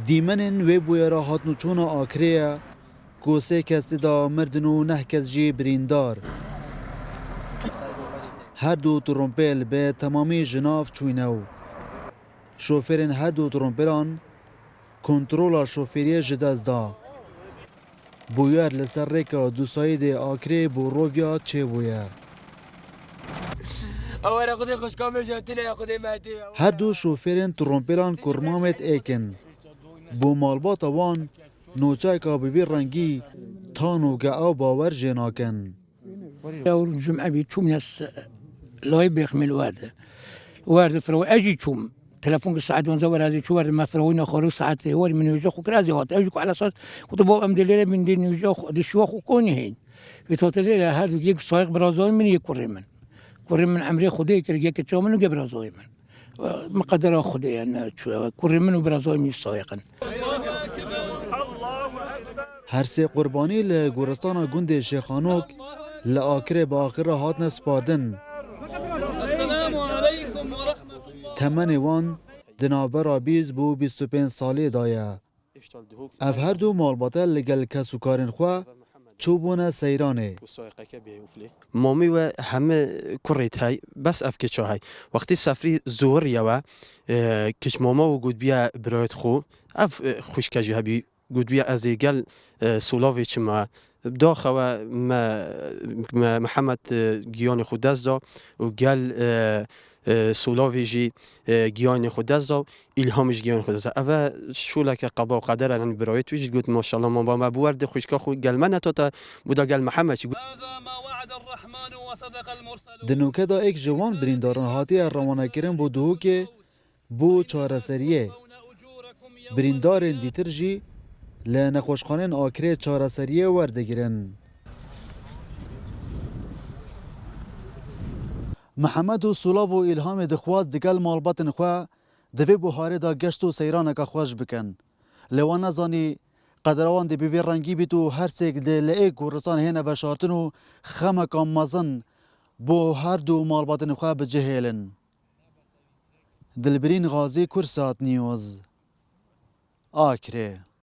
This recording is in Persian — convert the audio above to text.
دیمنن وی بوی را هاتنو چون آکریه کوسه کسی دا مردن و نه کس جی بریندار. هر دو ترومپل به تمامی جناف چوینو. شوفرین هر دو ترومپلان کنترول شوفری جداز دا. بویر لسر ریکا دو ساید آکری بو روویا چه بویه. هر دو شوفرین ترومپلان کرمامت ایکن. بو مالبات وان نوچای که بوی رنگی تانو گعو باور جناکن. يوم الجمعة بيتشوم ناس لا بيخمل وارد فرو أجي تشوم تلفون الساعات ونزور هذه شو وارد ما فروينا خروج ساعات هو من يجوخ كرازي هات أجيك على صوت وتبغى أمدليل من دين يجوخ دي شوخ وكوني هين في توتليل هذا يجيك صايغ برازوي من يكرر من عمري خدي كرجيك تشوم منه جبرازوي من ما قدر أخذ أنا كرر منه برازوي من الصايغن. هر سه قربانی لگورستان گند شیخانوک لآکر با آخر هاتن سپادن. السلام عليكم ورحمة الله. تمن وان دنابرا بیز بو 25 سالی دایه. اف هر دو مالباته لگل کسوکارن خواه چوبونه سیرانه. مامی و همه کریت های بس اف کچه های وقتی سفری زور یوا کچ ماما و گود بیا برایت خو اف خوشکجی هبی گود بیا از ایگل سولاوی چما داخل ما محمد گیان خود دست دا و گل سولاوی جی گیان خود دست دا الهامش گیان خود دست اوه شوله که قضا و قدر الان برایت ویش گفت ماشاءالله ما با بورد خوشکا خود گل من تا بودا گل محمد چی دنوکه دا ایک جوان برینداران هاتی روانه کرن بو دوهو که بو چاره سریه. بریندارن دیتر جی لنخوشخانن آکره چاره سریه وردگیرن. محمد و سولاو و الهام دخواست دگل مالباتن خواه دوی بوهاره دا گشت و سیرانه که خوش بکن. لوان نزانی قدروان دی بیوی رنگی بیتو هر سیک دی لئیک و رسان هینه بشارتن و خمکان مزن بو هر دو مالباتن خواه بجهیلن. دلبرین غازی کرسات نیوز آکره